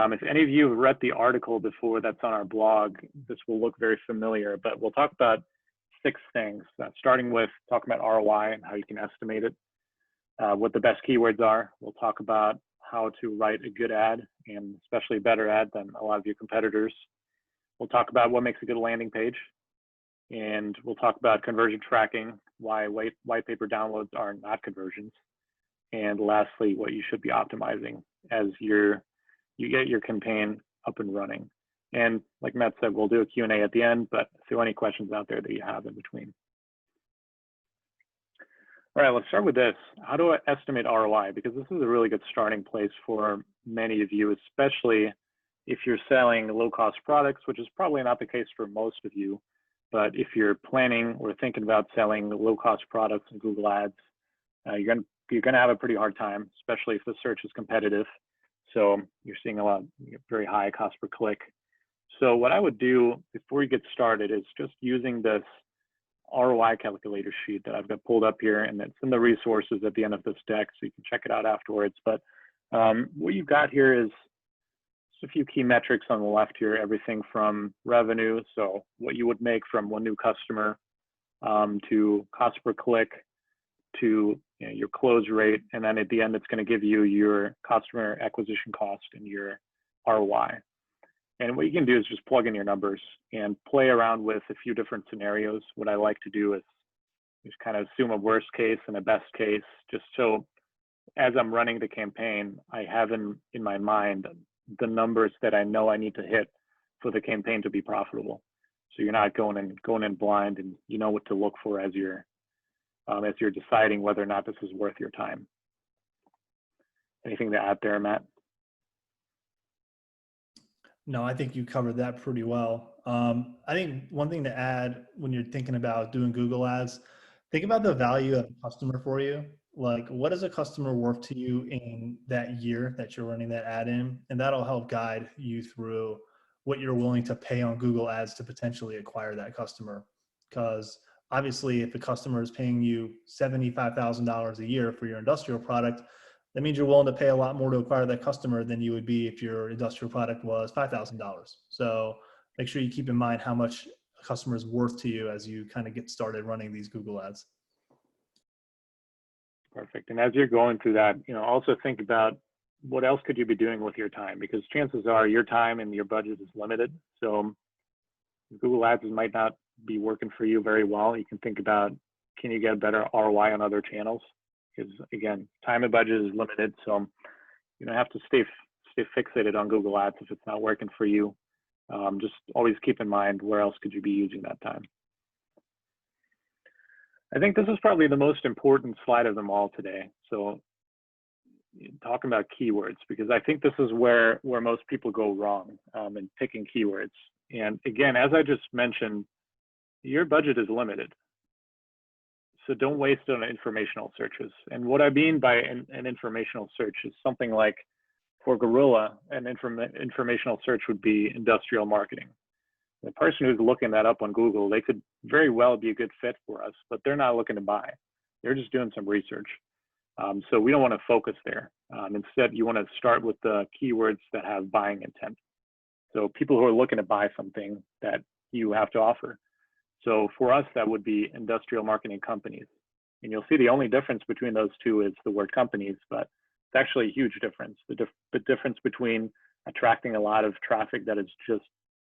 If any of you have read the article before that's on our blog, this will look very familiar, but we'll talk about 6 things, starting with talking about ROI and how you can estimate it, what the best keywords are. We'll talk about how to write a good ad, and especially a better ad than a lot of your competitors. We'll talk about what makes a good landing page, and we'll talk about conversion tracking, why white paper downloads are not conversions, and lastly, what you should be optimizing as you get your campaign up and running. And like Matt said, we'll do a Q&A at the end, but if there are any questions out there that you have in between. All right, let's start with this. How do I estimate ROI? Because this is a really good starting place for many of you, especially if you're selling low-cost products, which is probably not the case for most of you. But if you're planning or thinking about selling low-cost products in Google Ads, you're gonna have a pretty hard time, especially if the search is competitive. So you're seeing a lot, very high cost per click. So what I would do before you get started is just using this ROI calculator sheet that I've got pulled up here, and it's in the resources at the end of this deck, so you can check it out afterwards. But what you've got here is just a few key metrics on the left here, everything from revenue, so what you would make from one new customer, to cost per click, to your close rate, and then at the end, it's going to give you your customer acquisition cost and your ROI. And what you can do is just plug in your numbers and play around with a few different scenarios. What I like to do is just kind of assume a worst case and a best case, just so as I'm running the campaign, I have in my mind the numbers that I know I need to hit for the campaign to be profitable. So you're not going in blind, and you know what to look for as you're deciding whether or not this is worth your time. Anything to add there, Matt? No, I think you covered that pretty well. I think one thing to add when you're thinking about doing Google Ads, think about the value of a customer for you. Like, what is a customer worth to you in that year that you're running that ad in? And that'll help guide you through what you're willing to pay on Google Ads to potentially acquire that customer. Because obviously, if a customer is paying you $75,000 a year for your industrial product, that means you're willing to pay a lot more to acquire that customer than you would be if your industrial product was $5,000. So make sure you keep in mind how much a customer is worth to you as you kind of get started running these Google Ads. Perfect. And as you're going through that, also think about what else could you be doing with your time, because chances are your time and your budget is limited. So Google Ads might not be working for you very well. You can think about, can you get better ROI on other channels? Because again, time and budget is limited, so you don't have to stay fixated on Google Ads if it's not working for you. Just always keep in mind, where else could you be using that time? I think this is probably the most important slide of them all today. So talking about keywords, because I think this is where most people go wrong in picking keywords. And again, as I just mentioned, your budget is limited. So don't waste it on informational searches. And what I mean by an informational search is something like, for Gorilla, an informational search would be industrial marketing. The person who's looking that up on Google, they could very well be a good fit for us, but they're not looking to buy. They're just doing some research. So we don't want to focus there. Instead, you want to start with the keywords that have buying intent. So people who are looking to buy something that you have to offer. So for us, that would be industrial marketing companies. And you'll see the only difference between those two is the word companies, but it's actually a huge difference. The difference between attracting a lot of traffic that is just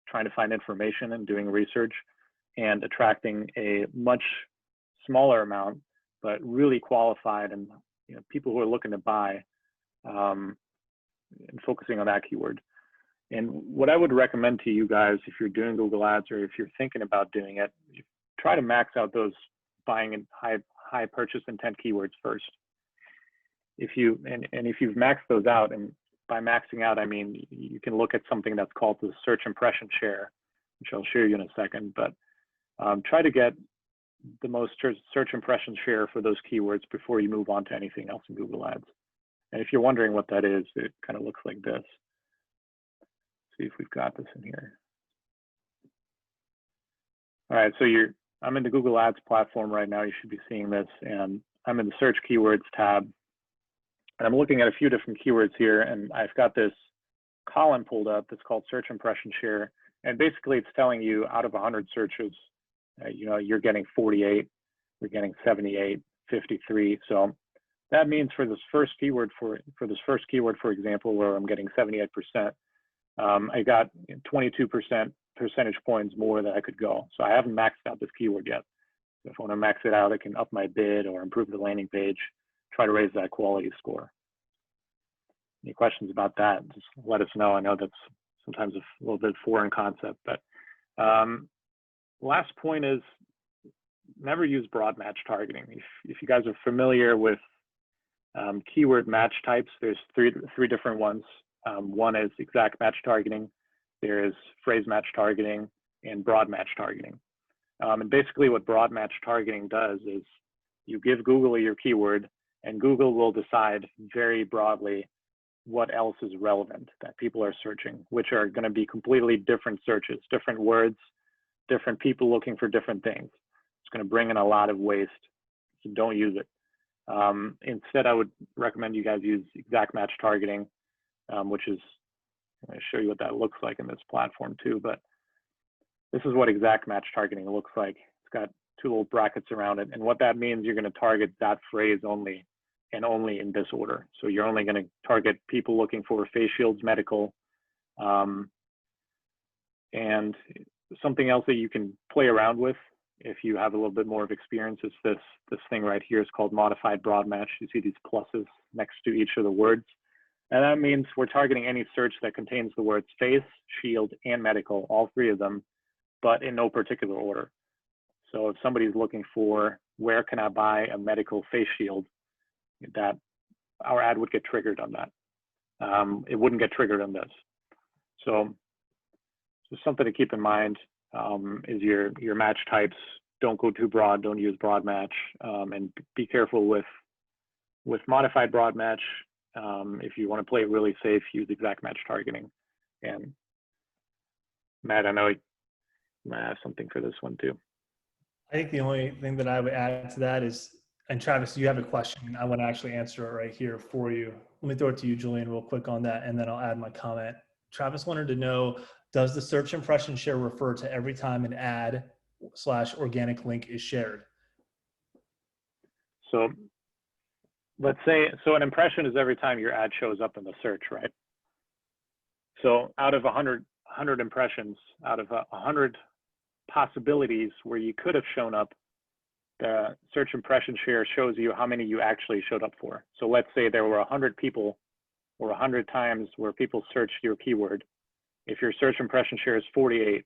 trying to find information and doing research, and attracting a much smaller amount, but really qualified and people who are looking to buy, and focusing on that keyword. And what I would recommend to you guys, if you're doing Google Ads or if you're thinking about doing it, try to max out those buying and high purchase intent keywords first. If you've maxed those out, and by maxing out, I mean, you can look at something that's called the search impression share, which I'll show you in a second, but try to get the most search impression share for those keywords before you move on to anything else in Google Ads. And if you're wondering what that is, it kind of looks like this. See if we've got this in here. All right, so I'm in the Google Ads platform right now. You should be seeing this, and I'm in the search keywords tab. And I'm looking at a few different keywords here, and I've got this column pulled up that's called search impression share. And basically it's telling you out of 100 searches, you're getting 48, you're getting 78, 53. So that means for this first keyword, for example, where I'm getting 78%, I got 22% percentage points more that I could go. So I haven't maxed out this keyword yet. So if I want to max it out, I can up my bid or improve the landing page, try to raise that quality score. Any questions about that, just let us know. I know that's sometimes a little bit foreign concept, but last point is never use broad match targeting. If you guys are familiar with keyword match types, there's three different ones. One is exact match targeting, there is phrase match targeting, and broad match targeting. And basically what broad match targeting does is you give Google your keyword, and Google will decide very broadly what else is relevant that people are searching, which are going to be completely different searches, different words, different people looking for different things. It's going to bring in a lot of waste, so don't use it. Instead, I would recommend you guys use exact match targeting, which is, I'm going to show you what that looks like in this platform too, but this is what exact match targeting looks like. It's got two little brackets around it, and what that means, you're going to target that phrase only, and only in this order. So you're only going to target people looking for face shields, medical, and something else that you can play around with if you have a little bit more of experience is this thing right here is called modified broad match. You see these pluses next to each of the words. And that means we're targeting any search that contains the words face, shield, and medical, all three of them, but in no particular order. So if somebody's looking for where can I buy a medical face shield, that our ad would get triggered on that. It wouldn't get triggered on this. So something to keep in mind is your match types. Don't go too broad. Don't use broad match, and be careful with modified broad match. If you want to play it really safe, use exact match targeting. And Matt, I know you might have something for this one too. I think the only thing that I would add to that is, and Travis, you have a question. I want to actually answer it right here for you. Let me throw it to you, Julian, real quick on that, and then I'll add my comment. Travis wanted to know, does the search impression share refer to every time an ad / organic link is shared? So let's say, so an impression is every time your ad shows up in the search, right? So out of 100 impressions, out of 100 possibilities where you could have shown up, the search impression share shows you how many you actually showed up for. So let's say there were 100 people or 100 times where people searched your keyword. If your search impression share is 48%,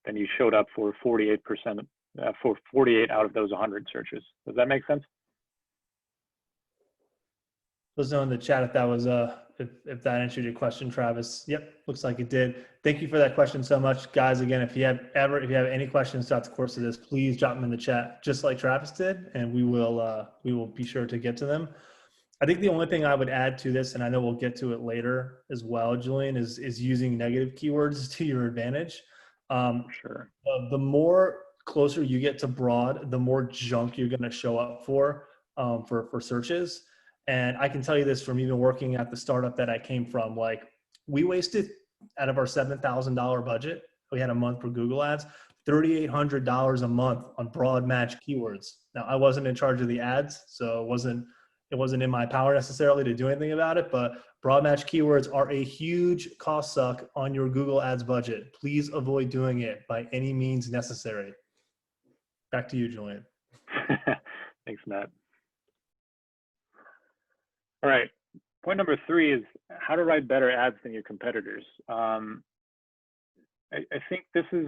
then you showed up for 48%, for 48 out of those 100 searches. Does that make sense? Let us know in the chat if that was if that answered your question, Travis. Yep, looks like it did. Thank you for that question so much, guys. Again, if you have any questions throughout the course of this, please drop them in the chat, just like Travis did, and we will be sure to get to them. I think the only thing I would add to this, and I know we'll get to it later as well, Julian, is using negative keywords to your advantage. Sure. The more closer you get to broad, the more junk you're going to show up for searches. And I can tell you this from even working at the startup that I came from. Like, we wasted, out of our $7,000 budget, we had a month for Google ads, $3,800 a month on broad match keywords. Now, I wasn't in charge of the ads, so it wasn't in my power necessarily to do anything about it, but broad match keywords are a huge cost suck on your Google ads budget. Please avoid doing it by any means necessary. Back to you, Julian. Thanks, Matt. All right, point number 3 is how to write better ads than your competitors. I think this is,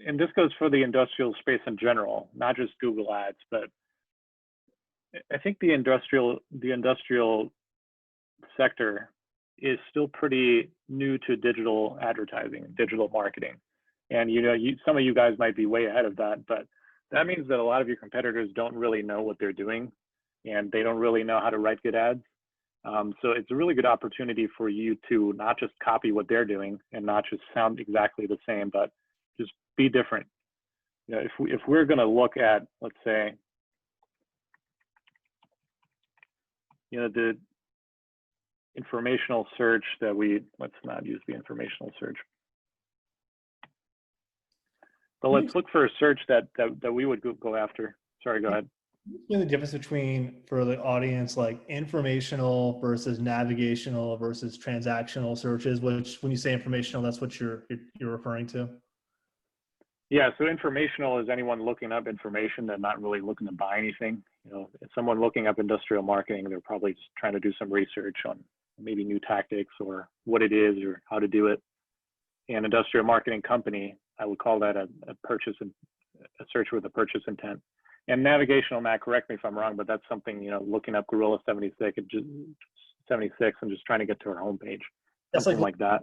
and this goes for the industrial space in general, not just Google ads, but I think the industrial sector is still pretty new to digital advertising, digital marketing. And some of you guys might be way ahead of that, but that means that a lot of your competitors don't really know what they're doing, and they don't really know how to write good ads. So it's a really good opportunity for you to not just copy what they're doing and not just sound exactly the same, but just be different. If we're going to look at, let's say, informational search let's not use the informational search. But let's look for a search that we would go after. Sorry, go ahead. The difference between, for the audience, like informational versus navigational versus transactional searches, which when you say informational, that's what you're referring to? Yeah, so informational is anyone looking up information. They're not really looking to buy anything. You know, if someone looking up industrial marketing, they're probably just trying to do some research on maybe new tactics or what it is or how to do it. And industrial marketing company, I would call that a search with a purchase intent. And navigational, Matt, correct me if I'm wrong, but that's something, you know, looking up Gorilla 76 and just trying to get to our homepage. That's something like that.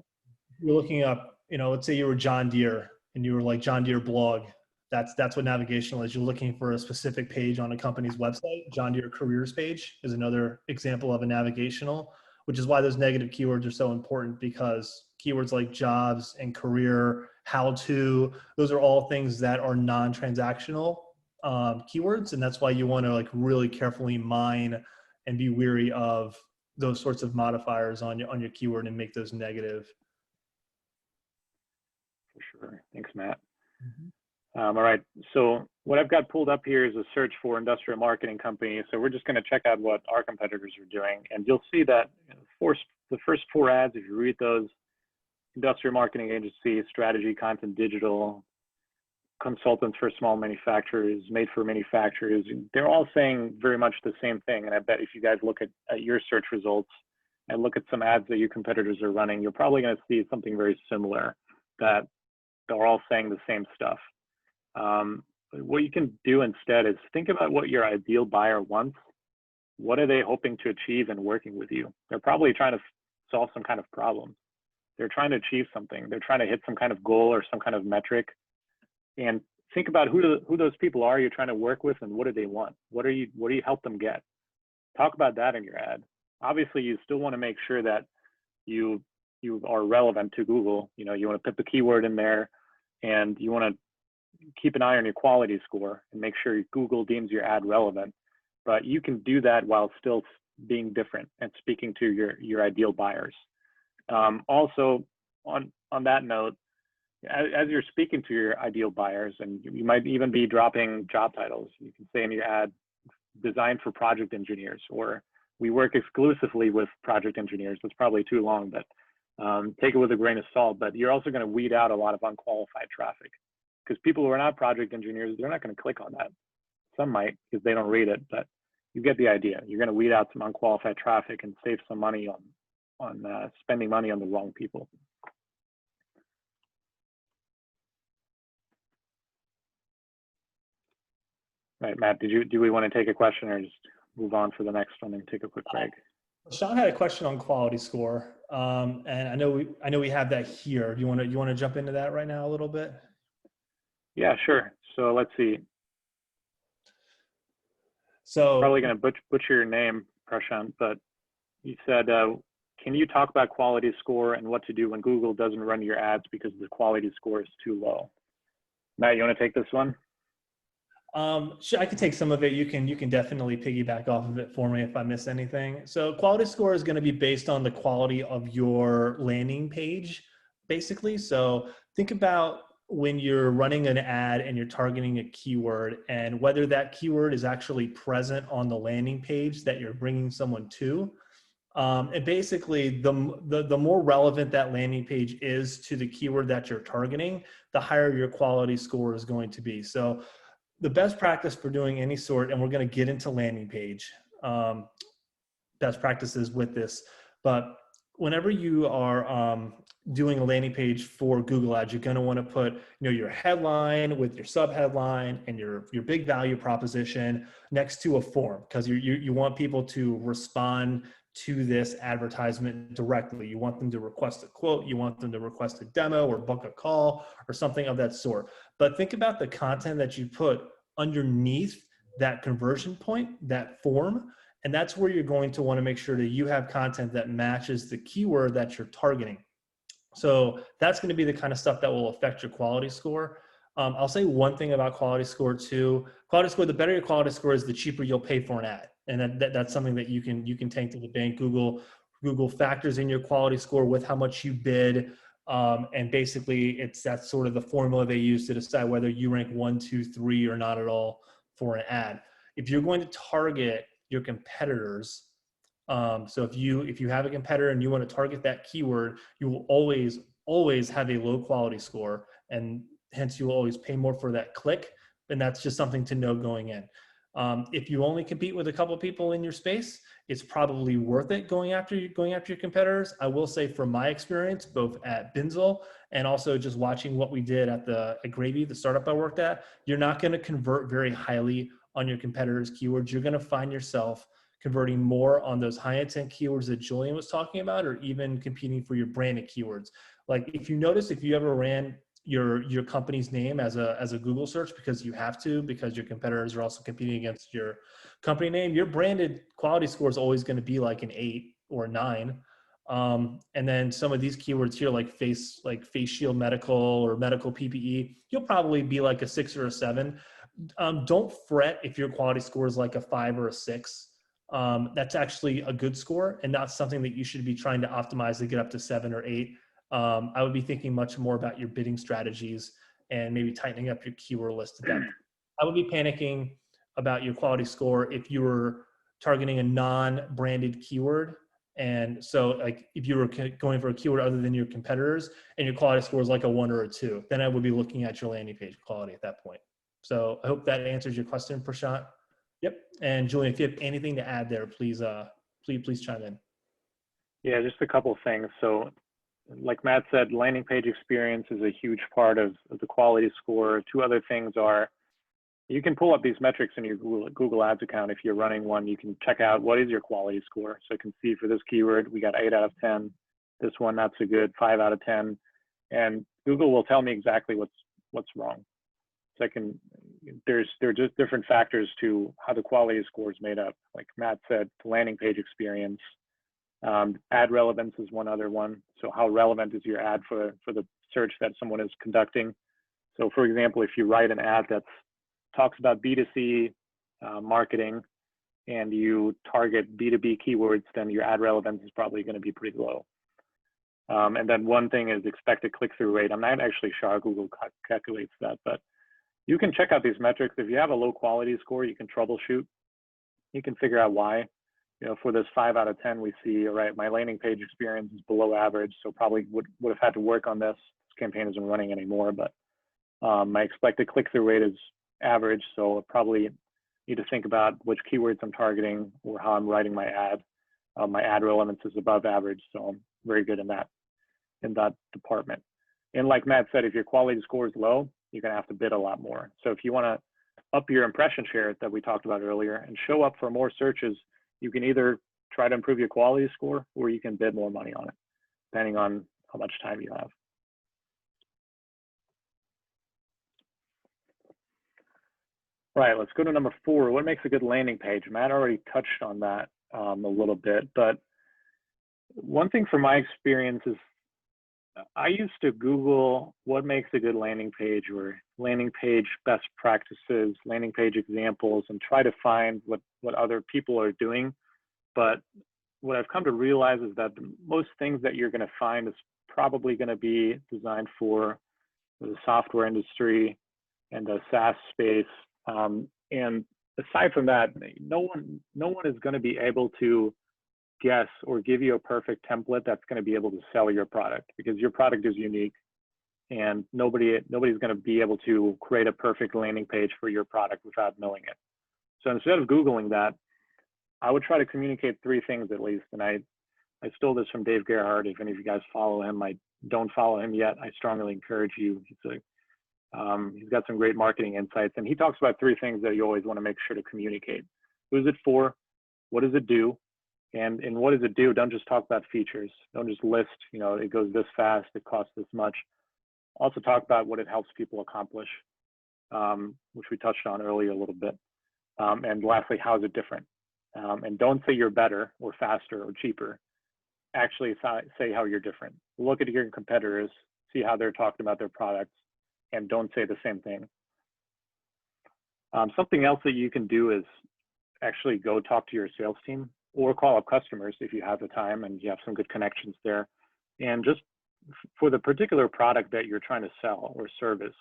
You're looking up, you know, let's say you were John Deere and you were like John Deere blog. That's what navigational is. You're looking for a specific page on a company's website. John Deere careers page is another example of a navigational, which is why those negative keywords are so important, because keywords like jobs and career, how to, those are all things that are non-transactional keywords. And that's why you want to like really carefully mine and be wary of those sorts of modifiers on your keyword and make those negative. For sure. Thanks, Matt. All right. So what I've got pulled up here is a search for industrial marketing company. So we're just going to check out what our competitors are doing. And you'll see that the first 4 ads, if you read those, industrial marketing agency, strategy, content, digital, consultants for small manufacturers, made for manufacturers, they're all saying very much the same thing. And I bet if you guys look at your search results and look at some ads that your competitors are running, you're probably going to see something very similar, that they're all saying the same stuff. What you can do instead is think about what your ideal buyer wants. What are they hoping to achieve in working with you? They're probably trying to solve some kind of problem. They're trying to achieve something. They're trying to hit some kind of goal or some kind of metric. And think about who those people are you're trying to work with and what do they want? What do you help them get? Talk about that in your ad. Obviously, you still want to make sure that you are relevant to Google. You know, you want to put the keyword in there, and you want to keep an eye on your quality score and make sure Google deems your ad relevant. But you can do that while still being different and speaking to your ideal buyers. Also, on that note, as you're speaking to your ideal buyers, and you might even be dropping job titles, you can say in your ad, designed for project engineers, or we work exclusively with project engineers. That's probably too long, but take it with a grain of salt. But you're also going to weed out a lot of unqualified traffic, because people who are not project engineers, they're not going to click on that. Some might because they don't read it, but you get the idea. You're going to weed out some unqualified traffic and save some money on spending money on the wrong people. Right, Matt, do we want to take a question or just move on for the next one and take a quick break? Sean had a question on quality score, and I know we have that here. Do you want to jump into that right now a little bit? Yeah, sure. So let's see. So probably going to butcher your name, Prashant, but you said, can you talk about quality score and what to do when Google doesn't run your ads because the quality score is too low? Matt, you want to take this one? Sure, I can take some of it. You can definitely piggyback off of it for me if I miss anything. So quality score is going to be based on the quality of your landing page, basically. So think about when you're running an ad and you're targeting a keyword, and whether that keyword is actually present on the landing page that you're bringing someone to. And basically, the more relevant that landing page is to the keyword that you're targeting, the higher your quality score is going to be. So the best practice for doing any sort, and we're going to get into landing page best practices with this, but whenever you are doing a landing page for Google Ads, you're going to want to put your headline with your subheadline and your big value proposition next to a form, because you want people to respond to this advertisement directly. You want them to request a quote, you want them to request a demo or book a call or something of that sort. But think about the content that you put underneath that conversion point, that form, and that's where you're going to want to make sure that you have content that matches the keyword that you're targeting. So that's going to be the kind of stuff that will affect your quality score. I'll say one thing about quality score too. Quality score, the better your quality score is, the cheaper you'll pay for an ad. And that's something that you can take to the bank. Google Google factors in your quality score with how much you bid. And basically that's sort of the formula they use to decide whether you rank 1, 2, 3 or not at all for an ad. If you're going to target your competitors, so if you have a competitor and you want to target that keyword, you will always have a low quality score, and hence you will always pay more for that click. And that's just something to know going in. If you only compete with a couple of people in your space, it's probably worth it going after your competitors. I will say from my experience, both at Binzel and also just watching what we did at Gravy, the startup I worked at, you're not going to convert very highly on your competitors' keywords. You're going to find yourself converting more on those high intent keywords that Julian was talking about, or even competing for your branded keywords. Like if you notice, if you ever ran your company's name as a Google search, because you have to, because your competitors are also competing against your company name, your branded quality score is always going to be like an 8 or a 9. And then some of these keywords here, like face shield medical or medical PPE, you'll probably be like a 6 or a 7. Don't fret if your quality score is like a 5 or a 6. That's actually a good score and not something that you should be trying to optimize to get up to 7 or 8. I would be thinking much more about your bidding strategies and maybe tightening up your keyword list at that point. I would be panicking about your quality score if you were targeting a non-branded keyword. And so like if you were going for a keyword other than your competitors and your quality score is like a 1 or a 2, then I would be looking at your landing page quality at that point. So I hope that answers your question, Prashant. Yep. And Julian, if you have anything to add there, please chime in. Yeah, just a couple of things. So like Matt said, landing page experience is a huge part of the quality score. Two other things are, you can pull up these metrics in your Google Ads account. If you're running one, you can check out what is your quality score. So I can see for this keyword, we got 8 out of 10. This one, not so good, 5 out of 10. And Google will tell me exactly what's wrong. So there are just different factors to how the quality score is made up. Like Matt said, the landing page experience. Ad relevance is one other one. So how relevant is your ad for the search that someone is conducting? So for example, if you write an ad that talks about B2C marketing and you target B2B keywords, then your ad relevance is probably going to be pretty low. And then one thing is expected click-through rate. I'm not actually sure how Google calculates that, but you can check out these metrics. If you have a low quality score, you can troubleshoot. You can figure out why. You know, for this 5 out of 10, we see, all right, my landing page experience is below average, so probably would have had to work on this. This campaign isn't running anymore, but my expected click-through rate is average, so I probably need to think about which keywords I'm targeting or how I'm writing my ad. My ad relevance is above average, so I'm very good in that department. And like Matt said, if your quality score is low, you're going to have to bid a lot more. So if you want to up your impression share that we talked about earlier and show up for more searches, you can either try to improve your quality score or you can bid more money on it, depending on how much time you have. Right, let's go to number 4. What makes a good landing page? Matt already touched on that a little bit, but one thing from my experience is I used to Google what makes a good landing page or landing page best practices, landing page examples, and try to find what other people are doing. But what I've come to realize is that most things that you're going to find is probably going to be designed for the software industry and the SaaS space. And aside from that, no one is going to be able to guess or give you a perfect template that's going to be able to sell your product, because your product is unique and nobody's going to be able to create a perfect landing page for your product without knowing it. So instead of Googling that, I would try to communicate 3 things at least. And I stole this from Dave Gerhardt. If any of you guys follow him, I don't follow him yet, I strongly encourage you. He's got some great marketing insights, and he talks about 3 things that you always want to make sure to communicate. Who's it for? What does it do? And what does it do? Don't just talk about features. Don't just list, you know, it goes this fast, it costs this much. Also talk about what it helps people accomplish, which we touched on earlier a little bit. And lastly, how is it different? And don't say you're better or faster or cheaper. Actually say how you're different. Look at your competitors, see how they're talking about their products, and don't say the same thing. Something else that you can do is actually go talk to your sales team. or call up customers if you have the time and you have some good connections there. And just for the particular product that you're trying to sell or service,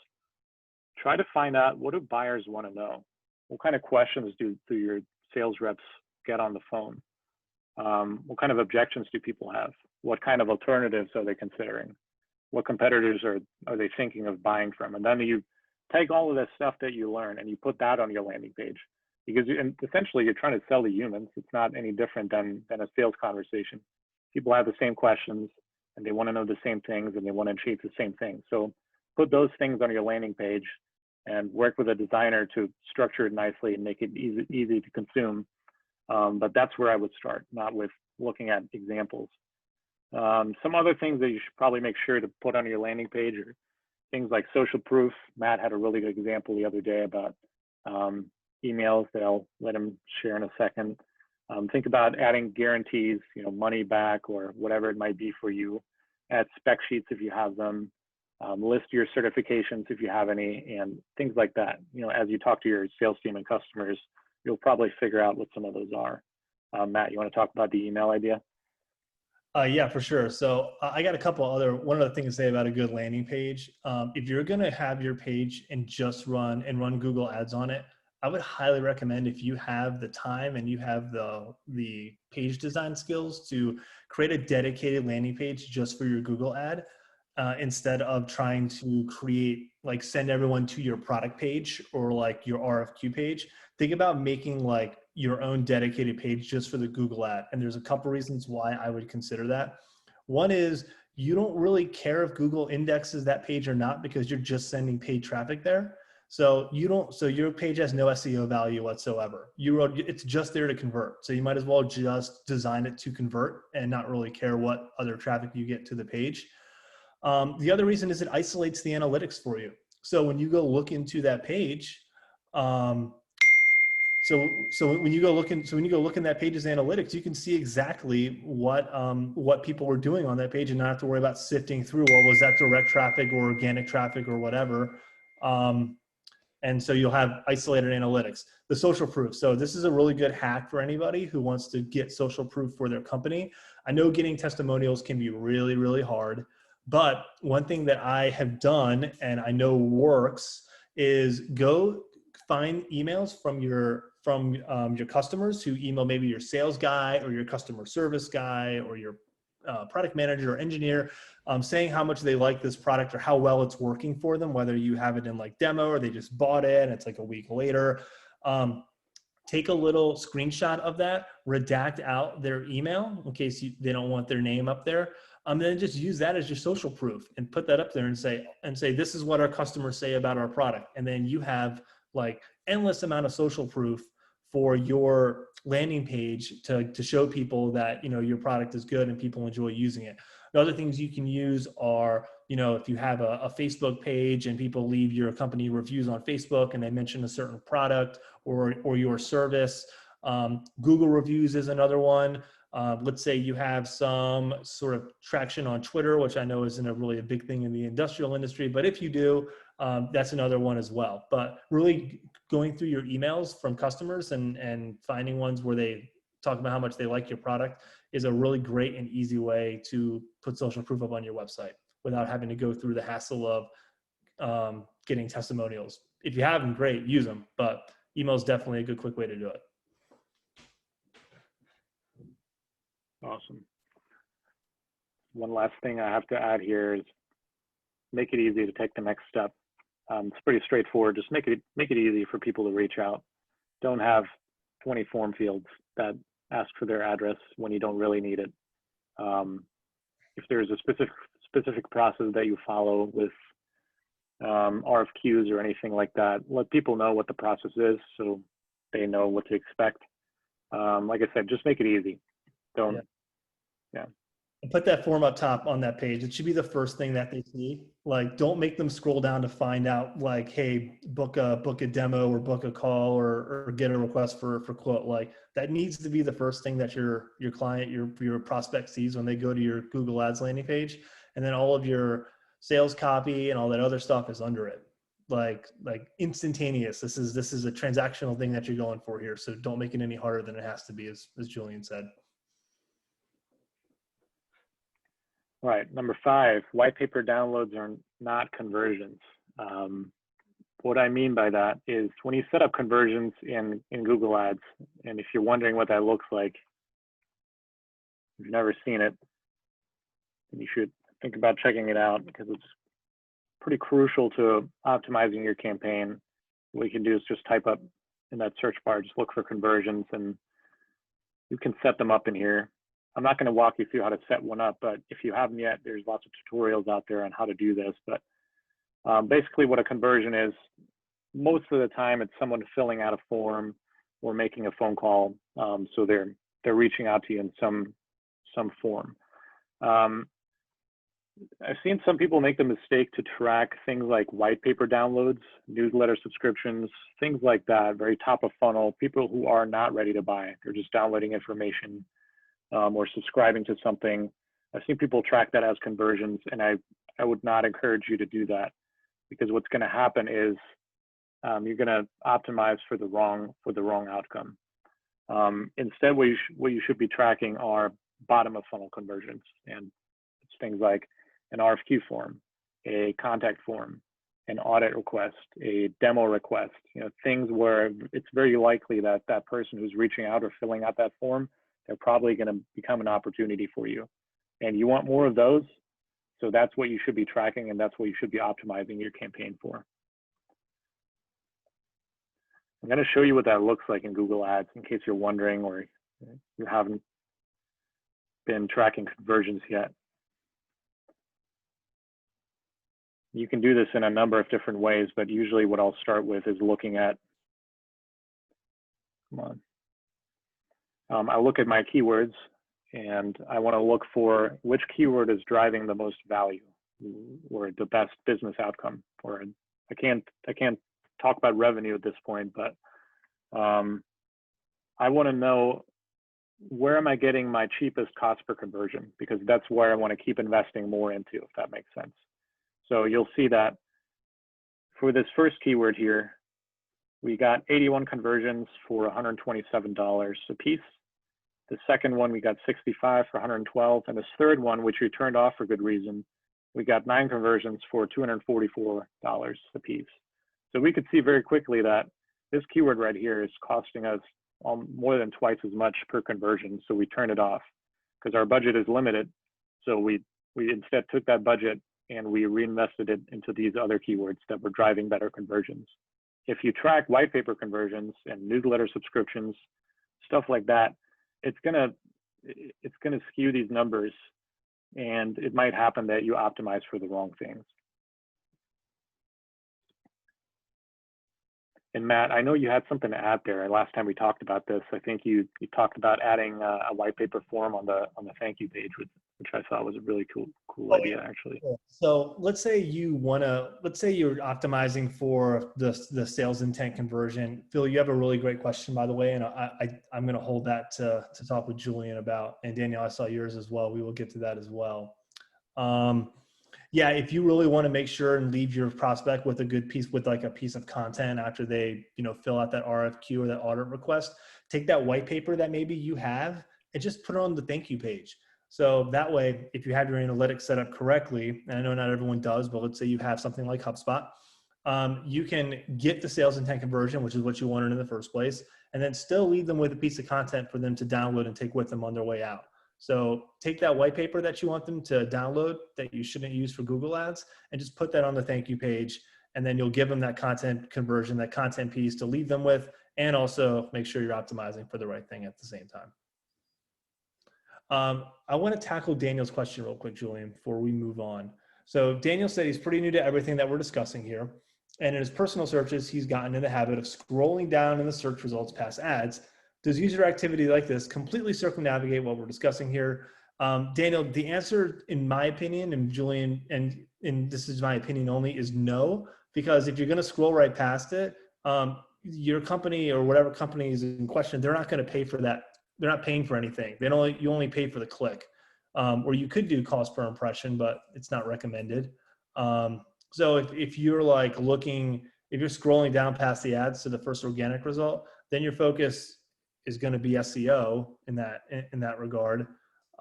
try to find out, what do buyers want to know? What kind of questions do your sales reps get on the phone? What kind of objections do people have? What kind of alternatives are they considering? What competitors are they thinking of buying from? And then you take all of this stuff that you learn and you put that on your landing page, because and essentially you're trying to sell to humans. It's not any different than a sales conversation. People have the same questions and they want to know the same things and they want to achieve the same thing. So put those things on your landing page and work with a designer to structure it nicely and make it easy to consume. But that's where I would start, not with looking at examples. Some other things that you should probably make sure to put on your landing page are things like social proof. Matt had a really good example the other day about emails that I'll let him share in a second. Think about adding guarantees, money back or whatever it might be for you. Add spec sheets if you have them. List your certifications if you have any, and things like that. As you talk to your sales team and customers, you'll probably figure out what some of those are. Matt, you want to talk about the email idea? Yeah, for sure. So I got one other thing to say about a good landing page. If you're going to have your page and just run Google ads on it, I would highly recommend, if you have the time and you have the page design skills, to create a dedicated landing page just for your Google ad, instead of trying to send everyone to your product page or like your RFQ page. Think about making like your own dedicated page just for the Google ad. And there's a couple reasons why I would consider that. One is, you don't really care if Google indexes that page or not, because you're just sending paid traffic there. So your page has no SEO value whatsoever. It's just there to convert. So you might as well just design it to convert and not really care what other traffic you get to the page. The other reason is it isolates the analytics for you. So when you go look into that page, so when you go look in that page's analytics, you can see exactly what people were doing on that page and not have to worry about sifting through, well, was that direct traffic or organic traffic or whatever. And so you'll have isolated analytics. The social proof. So this is a really good hack for anybody who wants to get social proof for their company. I know getting testimonials can be really, really hard, but one thing that I have done and I know works is go find emails from your customers who email maybe your sales guy or your customer service guy or your product manager or engineer, saying how much they like this product or how well it's working for them, whether you have it in like demo or they just bought it and it's like a week later. Take a little screenshot of that, redact out their email in case they don't want their name up there. Then just use that as your social proof and put that up there and say, this is what our customers say about our product. And then you have like endless amount of social proof for your landing page to show people that, your product is good and people enjoy using it. The other things you can use are, if you have a Facebook page and people leave your company reviews on Facebook and they mention a certain product or your service. Google reviews is another one. Let's say you have some sort of traction on Twitter, which I know isn't really a big thing in the industrial industry, but if you do, that's another one as well. But really going through your emails from customers and finding ones where they talk about how much they like your product is a really great and easy way to put social proof up on your website without having to go through the hassle of getting testimonials. If you have them, great, use them, but email is definitely a good, quick way to do it. Awesome. One last thing I have to add here is make it easy to take the next step. It's pretty straightforward. Just make it easy for people to reach out. Don't have 20 form fields that ask for their address when you don't really need it. If there's a specific process that you follow with RFQs or anything like that, let people know what the process is so they know what to expect. Like I said, just make it easy. Yeah. And put that form up top on that page. It should be the first thing that they see. Like, don't make them scroll down to find out like, hey, book a demo or book a call or get a request for quote. Like, that needs to be the first thing that your client, your prospect sees when they go to your Google Ads landing page. And then all of your sales copy and all that other stuff is under it. like instantaneous. This is a transactional thing that you're going for here. So don't make it any harder than it has to be, as Julian said. All right, number 5, white paper downloads are not conversions. What I mean by that is when you set up conversions in Google Ads, and if you're wondering what that looks like, if you've never seen it, then you should think about checking it out, because it's pretty crucial to optimizing your campaign. What you can do is just type up in that search bar, just look for conversions, and you can set them up in here. I'm not going to walk you through how to set one up, but if you haven't yet, there's lots of tutorials out there on how to do this. But basically what a conversion is, most of the time it's someone filling out a form or making a phone call. So they're reaching out to you in some form. I've seen some people make the mistake to track things like white paper downloads, newsletter subscriptions, things like that, very top of funnel, people who are not ready to buy. They're just downloading information or subscribing to something. I've seen people track that as conversions, and I would not encourage you to do that, because what's going to happen is you're going to optimize for the wrong outcome. Instead, what you should be tracking are bottom of funnel conversions, and it's things like an RFQ form, a contact form, an audit request, a demo request. Things where it's very likely that that person who's reaching out or filling out that form, they're probably going to become an opportunity for you, and you want more of those. So that's what you should be tracking, and that's what you should be optimizing your campaign for. I'm going to show you what that looks like in Google Ads in case you're wondering or you haven't been tracking conversions yet. You can do this in a number of different ways, but usually what I'll start with is looking at, I look at my keywords, and I want to look for which keyword is driving the most value or the best business outcome. Or I can't talk about revenue at this point, but I want to know, where am I getting my cheapest cost per conversion? Because that's where I want to keep investing more into, if that makes sense. So you'll see that for this first keyword here, we got 81 conversions for $127 a piece. The second one, we got 65 for $112. And this third one, which we turned off for good reason, we got 9 conversions for $244 a piece. So we could see very quickly that this keyword right here is costing us more than twice as much per conversion. So we turned it off because our budget is limited. So we instead took that budget and we reinvested it into these other keywords that were driving better conversions. If you track white paper conversions and newsletter subscriptions, stuff like that, it's gonna skew these numbers, and it might happen that you optimize for the wrong things. And Matt, I know you had something to add there. Last time we talked about this, I think you talked about adding a white paper form on the thank you page, which I thought was a really cool idea, actually. So let's say you're optimizing for the sales intent conversion. Phil, you have a really great question, by the way, and I'm going to hold that to talk with Julian about. And Daniel, I saw yours as well. We will get to that as well. Yeah, if you really want to make sure and leave your prospect with a good piece, with like a piece of content after they, fill out that RFQ or that audit request, take that white paper that maybe you have and just put it on the thank you page. So that way, if you have your analytics set up correctly, and I know not everyone does, but let's say you have something like HubSpot, you can get the sales intent conversion, which is what you wanted in the first place, and then still leave them with a piece of content for them to download and take with them on their way out. So take that white paper that you want them to download that you shouldn't use for Google Ads and just put that on the thank you page. And then you'll give them that content conversion, that content piece to leave them with, and also make sure you're optimizing for the right thing at the same time. I want to tackle Daniel's question real quick, Julian, before we move on. So Daniel said he's pretty new to everything that we're discussing here. And in his personal searches, he's gotten in the habit of scrolling down in the search results past ads. Does user activity like this completely circumnavigate what we're discussing here? Daniel, the answer, in my opinion, and Julian, and this is my opinion only, is no, because if you're going to scroll right past it, your company or whatever company is in question, they're not going to pay for that. They're not paying for anything. You only pay for the click, or you could do cost per impression, but it's not recommended. So if you're like looking, if you're scrolling down past the ads to the first organic result, then your focus is going to be SEO in that regard.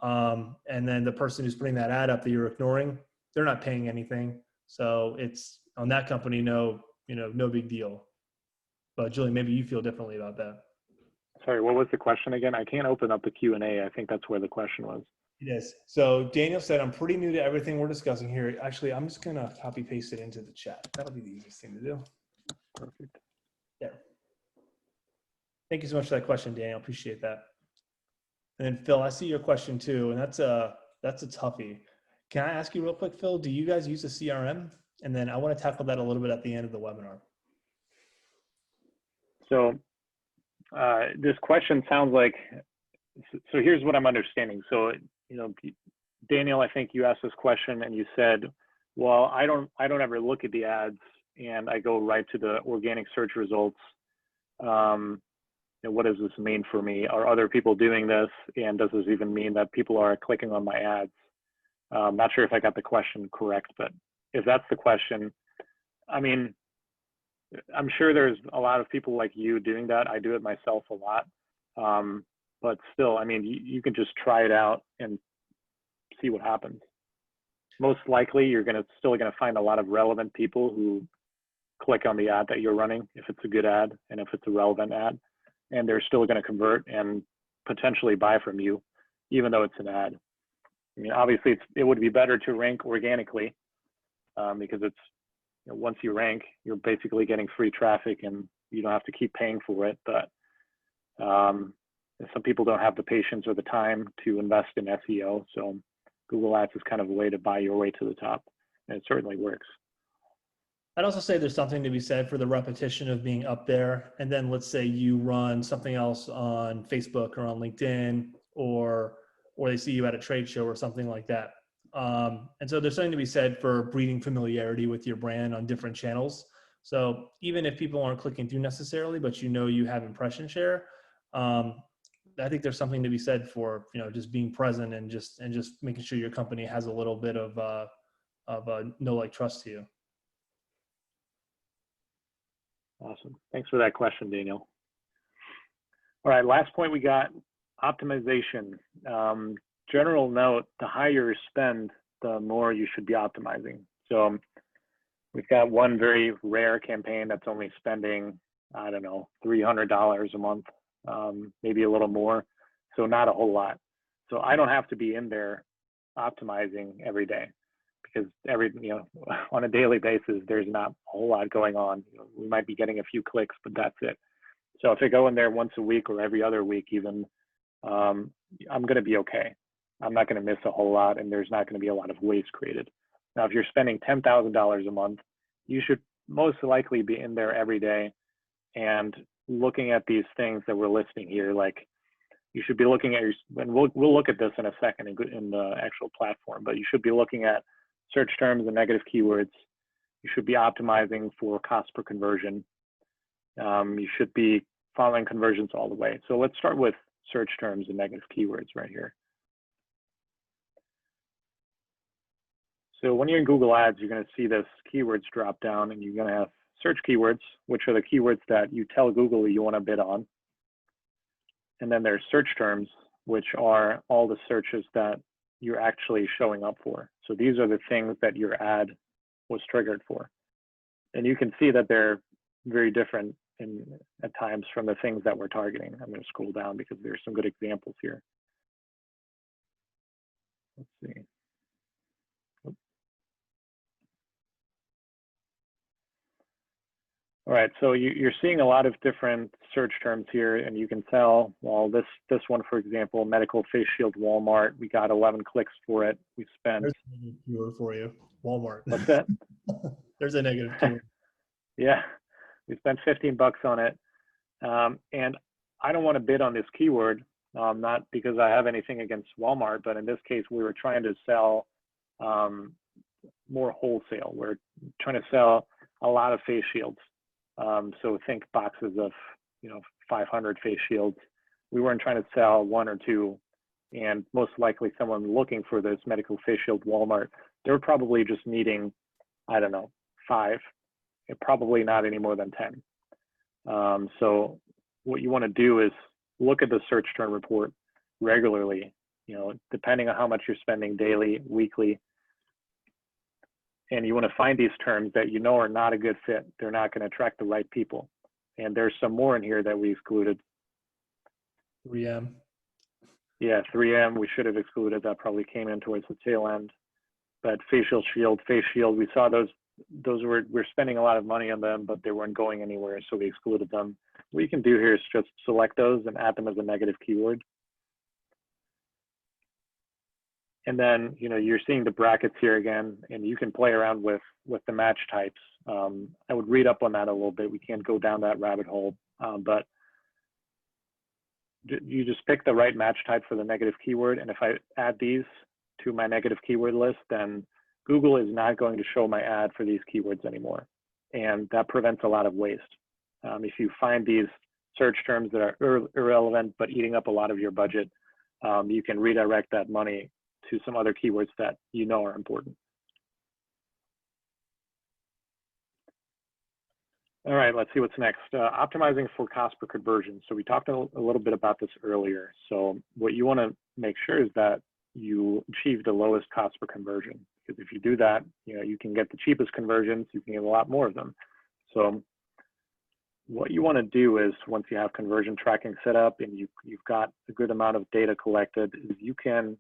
And then the person who's putting that ad up that you're ignoring, they're not paying anything. So it's on that company, no big deal. But Julie, maybe you feel differently about that. Sorry, what was the question again? I can't open up the Q&A. I think that's where the question was. It is. So Daniel said, I'm pretty new to everything we're discussing here. Actually, I'm just going to copy paste it into the chat. That'll be the easiest thing to do. Perfect. There. Thank you so much for that question, Daniel. Appreciate that. And then Phil, I see your question too, and that's a toughie. Can I ask you real quick, Phil, do you guys use a CRM? And then I want to tackle that a little bit at the end of the webinar. So this question sounds like, so here's what I'm understanding. So, Daniel, I think you asked this question and you said, well, I don't ever look at the ads and I go right to the organic search results. What does this mean for me? Are other people doing this? And does this even mean that people are clicking on my ads? I'm not sure if I got the question correct, but if that's the question, I mean, I'm sure there's a lot of people like you doing that. I do it myself a lot. But still, I mean, you can just try it out and see what happens. Most likely, you're still gonna find a lot of relevant people who click on the ad that you're running, if it's a good ad and if it's a relevant ad, and they're still gonna convert and potentially buy from you, even though it's an ad. I mean, obviously, it would be better to rank organically because it's, once you rank, you're basically getting free traffic and you don't have to keep paying for it. But some people don't have the patience or the time to invest in SEO. So Google Ads is kind of a way to buy your way to the top, and it certainly works. I'd also say there's something to be said for the repetition of being up there. And then let's say you run something else on Facebook or on LinkedIn, or they see you at a trade show or something like that. And so there's something to be said for breeding familiarity with your brand on different channels. So even if people aren't clicking through necessarily, but you have impression share, I think there's something to be said for, just being present and just making sure your company has a little bit of know, like, trust to you. Awesome. Thanks for that question, Daniel. All right, last point we got, optimization. General note, the higher your spend, the more you should be optimizing. So we've got one very rare campaign that's only spending, I don't know, $300 a month, maybe a little more. So not a whole lot. So I don't have to be in there optimizing every day, because on a daily basis, there's not a whole lot going on. We might be getting a few clicks, but that's it. So if I go in there once a week or every other week even, I'm going to be okay. I'm not going to miss a whole lot, and there's not going to be a lot of waste created. Now, if you're spending $10,000 a month, you should most likely be in there every day and looking at these things that we're listing here. Like, you should be looking at and we'll look at this in a second in the actual platform, but you should be looking at search terms and negative keywords. You should be optimizing for cost per conversion. You should be following conversions all the way. So let's start with search terms and negative keywords right here. So when you're in Google Ads, you're going to see this keywords drop down, and you're going to have search keywords, which are the keywords that you tell Google you want to bid on. And then there's search terms, which are all the searches that you're actually showing up for. So these are the things that your ad was triggered for. And you can see that they're very different at times from the things that we're targeting. I'm going to scroll down because there's some good examples here. Let's see. All right, so you're seeing a lot of different search terms here, and you can tell, well, this one, for example, medical face shield Walmart, we got 11 clicks for it. We spent. There's a negative keyword for you, Walmart. What's that? There's a negative keyword. Yeah, we spent 15 bucks on it. And I don't want to bid on this keyword, not because I have anything against Walmart, but in this case, we were trying to sell more wholesale. We're trying to sell a lot of face shields. So think boxes of 500 face shields. We weren't trying to sell one or two, and most likely someone looking for this medical face shield Walmart, they're probably just needing I don't know, 5, probably not any more than 10. So what you want to do is look at the search term report regularly, depending on how much you're spending daily, weekly, and you want to find these terms that are not a good fit. They're not going to attract the right people. And there's some more in here that we excluded. 3M. Yeah, 3M, we should have excluded. That probably came in towards the tail end. But face shield, we saw those we're spending a lot of money on them, but they weren't going anywhere, so we excluded them. What you can do here is just select those and add them as a negative keyword. And then, you're seeing the brackets here again, and you can play around with the match types. I would read up on that a little bit. We can't go down that rabbit hole, but you just pick the right match type for the negative keyword. And if I add these to my negative keyword list, then Google is not going to show my ad for these keywords anymore. And that prevents a lot of waste. If you find these search terms that are irrelevant, but eating up a lot of your budget, you can redirect that money to some other keywords that are important. All right, let's see what's next. Optimizing for cost per conversion. So we talked a little bit about this earlier. So what you want to make sure is that you achieve the lowest cost per conversion. Because if you do that, you can get the cheapest conversions, you can get a lot more of them. So what you want to do is, once you have conversion tracking set up and you've got a good amount of data collected, is you can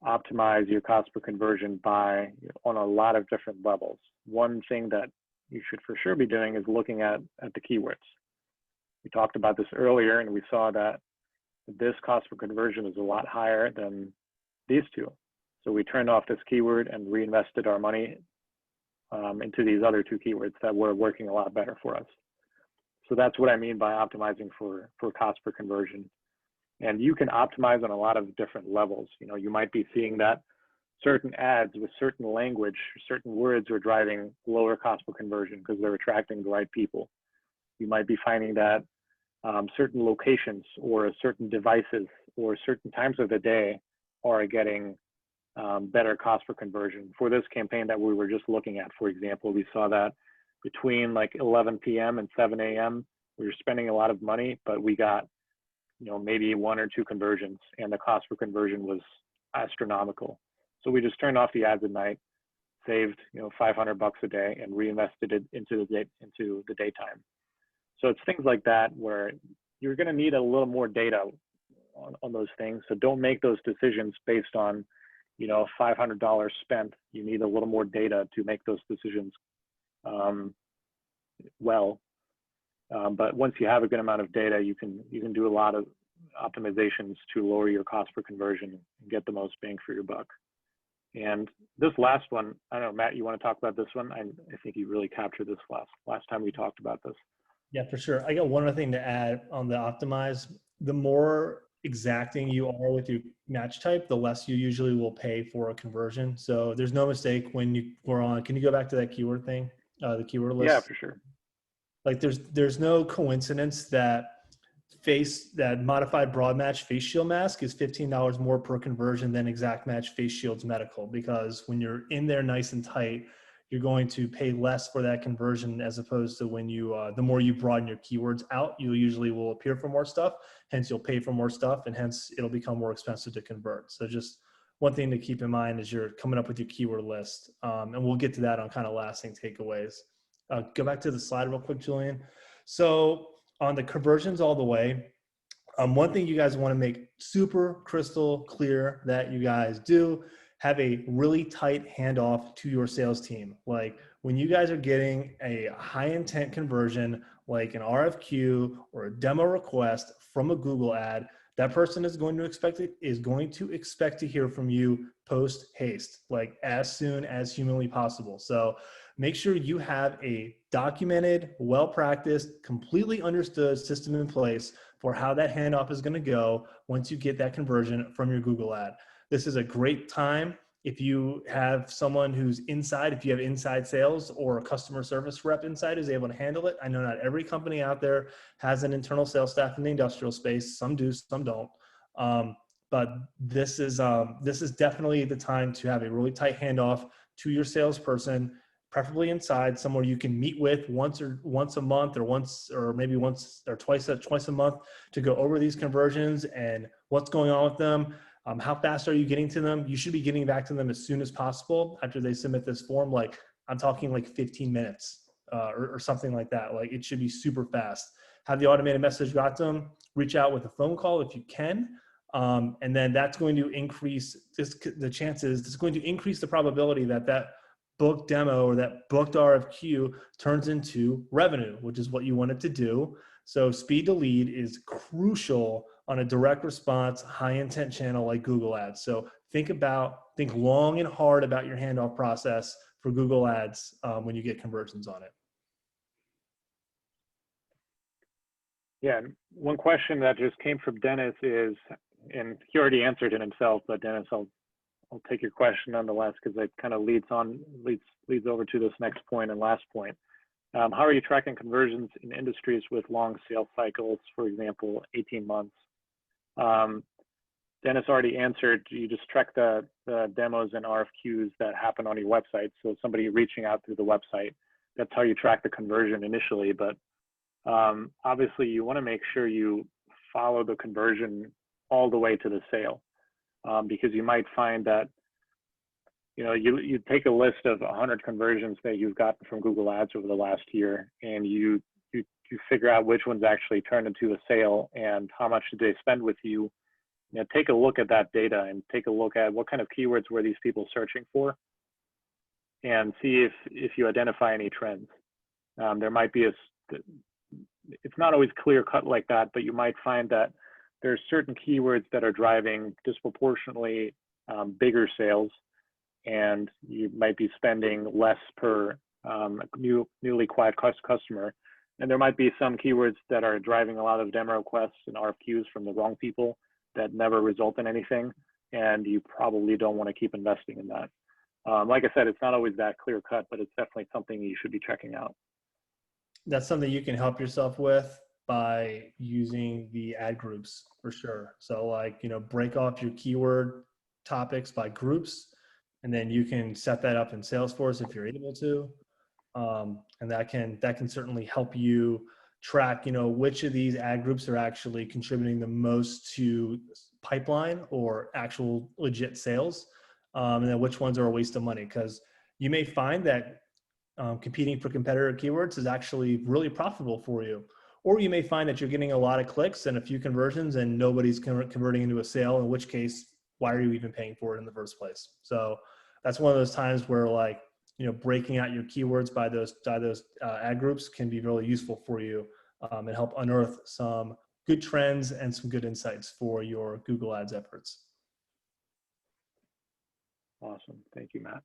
optimize your cost per conversion on a lot of different levels. One thing that you should for sure be doing is looking at the keywords. We talked about this earlier, and we saw that this cost per conversion is a lot higher than these two. So we turned off this keyword and reinvested our money into these other two keywords that were working a lot better for us. So that's what I mean by optimizing for cost per conversion. And you can optimize on a lot of different levels. You might be seeing that certain ads with certain language, certain words are driving lower cost per conversion because they're attracting the right people. You might be finding that certain locations or certain devices or certain times of the day are getting better cost per conversion. For this campaign that we were just looking at, for example, we saw that between like 11 p.m. and 7 a.m., we were spending a lot of money, but we got maybe 1 or 2 conversions, and the cost per conversion was astronomical. So we just turned off the ads at night, saved $500 a day, and reinvested it into the daytime. So it's things like that where you're going to need a little more data on those things. So don't make those decisions based on $500 spent. You need a little more data to make those decisions well. But once you have a good amount of data, you can do a lot of optimizations to lower your cost per conversion and get the most bang for your buck. And this last one, I don't know, Matt, you want to talk about this one? I think you really captured this last time we talked about this. Yeah, for sure. I got one other thing to add on the optimize. The more exacting you are with your match type, the less you usually will pay for a conversion. So there's no mistake when you were on. Can you go back to that keyword thing, the keyword list? Yeah, for sure. Like there's no coincidence that modified broad match face shield mask is $15 more per conversion than exact match face shields medical, because when you're in there nice and tight, you're going to pay less for that conversion, as opposed to when you the more you broaden your keywords out, you usually will appear for more stuff, hence you'll pay for more stuff, and hence it'll become more expensive to convert. So just one thing to keep in mind as you're coming up with your keyword list, and we'll get to that on kind of lasting takeaways. Go back to the slide real quick, Julian. So on the conversions all the way, one thing you guys want to make super crystal clear that you guys do, have a really tight handoff to your sales team. Like when you guys are getting a high intent conversion, like an RFQ or a demo request from a Google ad, that person is going to expect to hear from you post haste, like as soon as humanly possible. So make sure you have a documented, well-practiced, completely understood system in place for how that handoff is going to go once you get that conversion from your Google ad. This is a great time if you have someone who's inside, if you have inside sales or a customer service rep inside who's able to handle it. I know not every company out there has an internal sales staff in the industrial space. Some do, some don't. but this is definitely the time to have a really tight handoff to your salesperson, preferably inside somewhere you can meet with once a month, or maybe once or twice a month, to go over these conversions and what's going on with them. How fast are you getting to them? You should be getting back to them as soon as possible after they submit this form. Like, I'm talking like 15 minutes or something like that. Like, it should be super fast. Have the automated message got to them? Reach out with a phone call if you can. And then that's going to increase it's going to increase the probability that booked demo or that booked RFQ turns into revenue, which is what you want it to do. So speed to lead is crucial on a direct response, high intent channel like Google Ads. So think long and hard about your handoff process for Google Ads when you get conversions on it. Yeah, one question that just came from Dennis is, and he already answered it himself, but Dennis, I'll take your question nonetheless, because it kind of leads over to this next point and last point. How are you tracking conversions in industries with long sales cycles, for example, 18 months? Dennis already answered, you just track the demos and RFQs that happen on your website. So somebody reaching out through the website, that's how you track the conversion initially. But obviously you want to make sure you follow the conversion all the way to the sale, because you might find that, you take a list of 100 conversions that you've gotten from Google Ads over the last year, and you figure out which ones actually turned into a sale and how much did they spend with you. Take a look at that data and take a look at what kind of keywords were these people searching for, and see if you identify any trends. There might be it's not always clear cut like that, but you might find that there's certain keywords that are driving disproportionately bigger sales, and you might be spending less per newly acquired customer. And there might be some keywords that are driving a lot of demo requests and RFQs from the wrong people that never result in anything, and you probably don't want to keep investing in that. Like I said, it's not always that clear cut, but it's definitely something you should be checking out. That's something you can help yourself with by using the ad groups for sure. So like, break off your keyword topics by groups, and then you can set that up in Salesforce if you're able to. And that can certainly help you track, which of these ad groups are actually contributing the most to pipeline or actual legit sales, and then which ones are a waste of money. Because you may find that competing for competitor keywords is actually really profitable for you. Or you may find that you're getting a lot of clicks and a few conversions and nobody's converting into a sale, in which case, why are you even paying for it in the first place? So that's one of those times where, like, breaking out your keywords by those ad groups can be really useful for you, and help unearth some good trends and some good insights for your Google Ads efforts. Awesome. Thank you, Matt.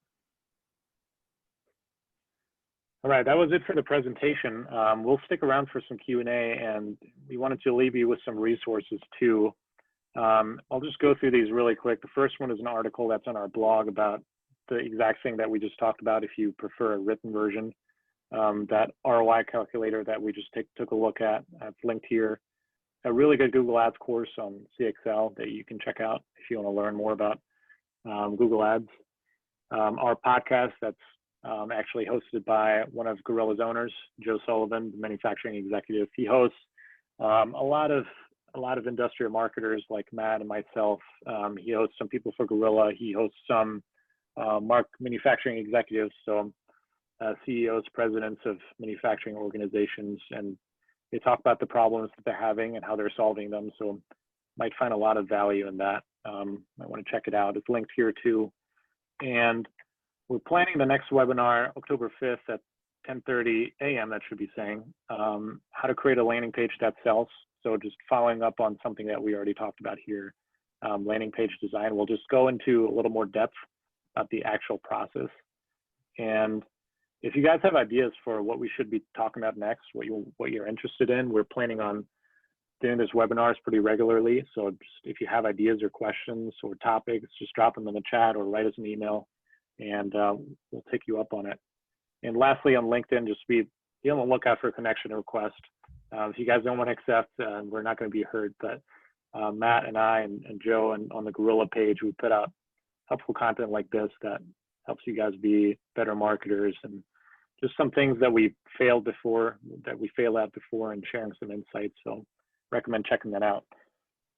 All right, that was it for the presentation. We'll stick around for some Q&A, and we wanted to leave you with some resources too. I'll just go through these really quick. The first one is an article that's on our blog about the exact thing that we just talked about, if you prefer a written version. That ROI calculator that we just took a look at, it's linked here. A really good Google Ads course on CXL that you can check out if you want to learn more about Google Ads. Our podcast that's actually hosted by one of Gorilla's owners, Joe Sullivan, the manufacturing executive. He hosts a lot of industrial marketers like Matt and myself. He hosts some people for Gorilla. He hosts some manufacturing executives, so CEOs, presidents of manufacturing organizations, and they talk about the problems that they're having and how they're solving them. So might find a lot of value in that. Might want to check it out. It's linked here too. And we're planning the next webinar October 5th at 10:30 a.m. That should be saying how to create a landing page that sells. So just following up on something that we already talked about here, landing page design. We'll just go into a little more depth about the actual process. And if you guys have ideas for what we should be talking about next, what you're interested in, we're planning on doing this webinars pretty regularly. So just, if you have ideas or questions or topics, just drop them in the chat or write us an email, and we'll take you up on it. And lastly, on LinkedIn, just be on the lookout for a connection request. If you guys don't want to accept, we're not going to be heard, but Matt and I and Joe and on the Gorilla page, we put out helpful content like this that helps you guys be better marketers, and just some things that we failed at before, and sharing some insights. So recommend checking that out.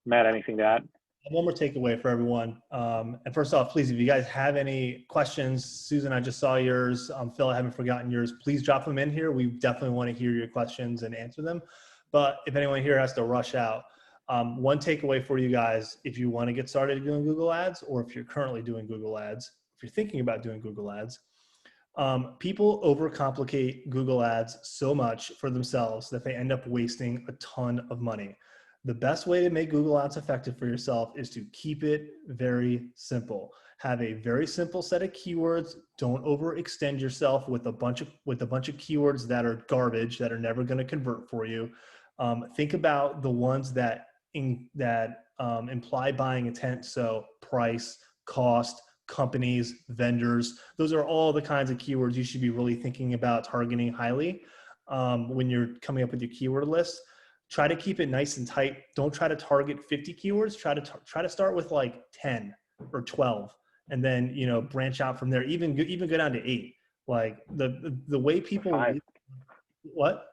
Matt, anything to add? One more takeaway for everyone. And first off, please, if you guys have any questions, Susan, I just saw yours. Phil, I haven't forgotten yours. Please drop them in here. We definitely want to hear your questions and answer them. But if anyone here has to rush out, one takeaway for you guys, if you want to get started doing Google Ads, or if you're currently doing Google Ads, if you're thinking about doing Google Ads, people overcomplicate Google Ads so much for themselves that they end up wasting a ton of money. The best way to make Google Ads effective for yourself is to keep it very simple. Have a very simple set of keywords. Don't overextend yourself with a bunch of keywords that are garbage, that are never going to convert for you. Think about the ones that imply buying intent. So price, cost, companies, vendors. Those are all the kinds of keywords you should be really thinking about targeting highly when you're coming up with your keyword list. Try to keep it nice and tight. Don't try to target 50 keywords. Try to start with like 10 or 12, and then branch out from there. Even go down to 8. Like the way people what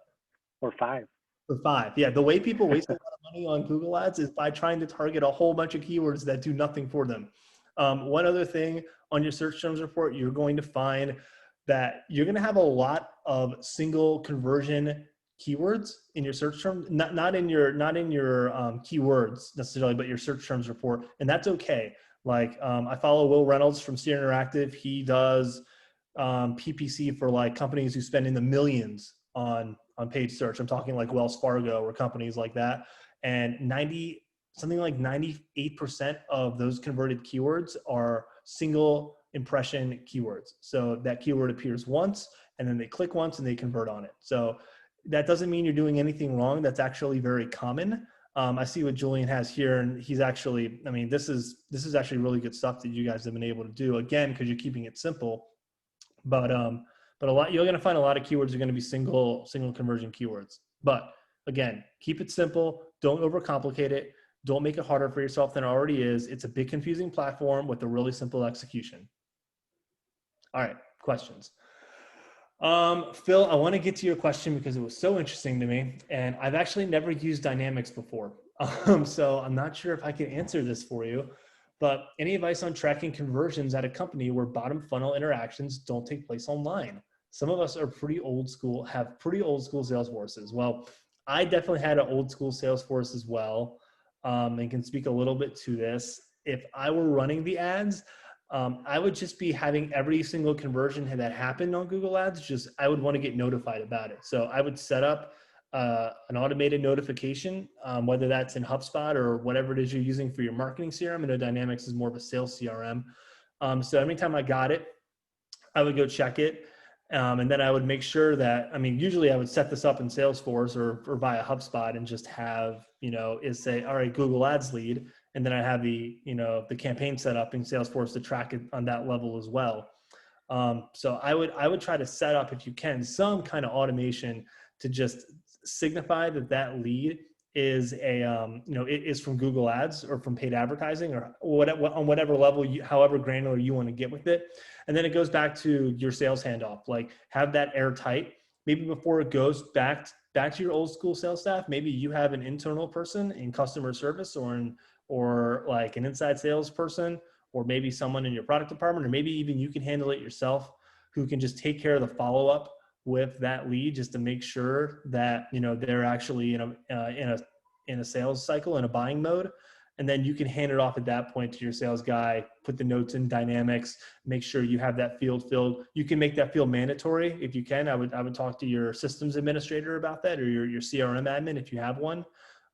or 5. For 5, yeah. The way people waste a lot of money on Google Ads is by trying to target a whole bunch of keywords that do nothing for them. One other thing on your search terms report, you're going to find that you're going to have a lot of single conversion keywords in your search term, not in your keywords necessarily, but your search terms report, and that's okay. Like I follow Will Reynolds from Steer Interactive. He does PPC for like companies who spend in the millions on paid search. I'm talking like Wells Fargo or companies like that, and 98% of those converted keywords are single impression keywords. So that keyword appears once, and then they click once and they convert on it. So that doesn't mean you're doing anything wrong. That's actually very common. I see what Julian has here, and he's actually, I mean, this is actually really good stuff that you guys have been able to do, again, because you're keeping it simple. But you're going to find a lot of keywords are going to be single conversion keywords. But again, keep it simple. Don't overcomplicate it. Don't make it harder for yourself than it already is. It's a big confusing platform with a really simple execution. All right, questions. Phil, I want to get to your question because it was so interesting to me, and I've actually never used Dynamics before. So I'm not sure if I can answer this for you, but any advice on tracking conversions at a company where bottom funnel interactions don't take place online? Some of us are pretty old school, have pretty old school sales forces. Well, I definitely had an old school sales force as well, and can speak a little bit to this. If I were running the ads, I would just be having every single conversion that happened on Google Ads, I would want to get notified about it. So I would set up an automated notification, whether that's in HubSpot or whatever it is you're using for your marketing CRM. I know Dynamics is more of a sales CRM. So every time I got it, I would go check it. And then I would make sure that, usually I would set this up in Salesforce or via HubSpot and just have, say, all right, Google Ads lead. And then I have the campaign set up in Salesforce to track it on that level as well. So I would try to set up, if you can, some kind of automation to just signify that lead is it is from Google Ads or from paid advertising or on whatever level, however granular you want to get with it. And then it goes back to your sales handoff, like have that airtight. Maybe before it goes back to your old school sales staff, maybe you have an internal person in customer service or like an inside salesperson, or maybe someone in your product department, or maybe even you can handle it yourself, who can just take care of the follow-up with that lead, just to make sure that they're actually in a sales cycle, in a buying mode. And then you can hand it off at that point to your sales guy, put the notes in Dynamics, make sure you have that field filled. You can make that field mandatory if you can. I would talk to your systems administrator about that, or your CRM admin if you have one.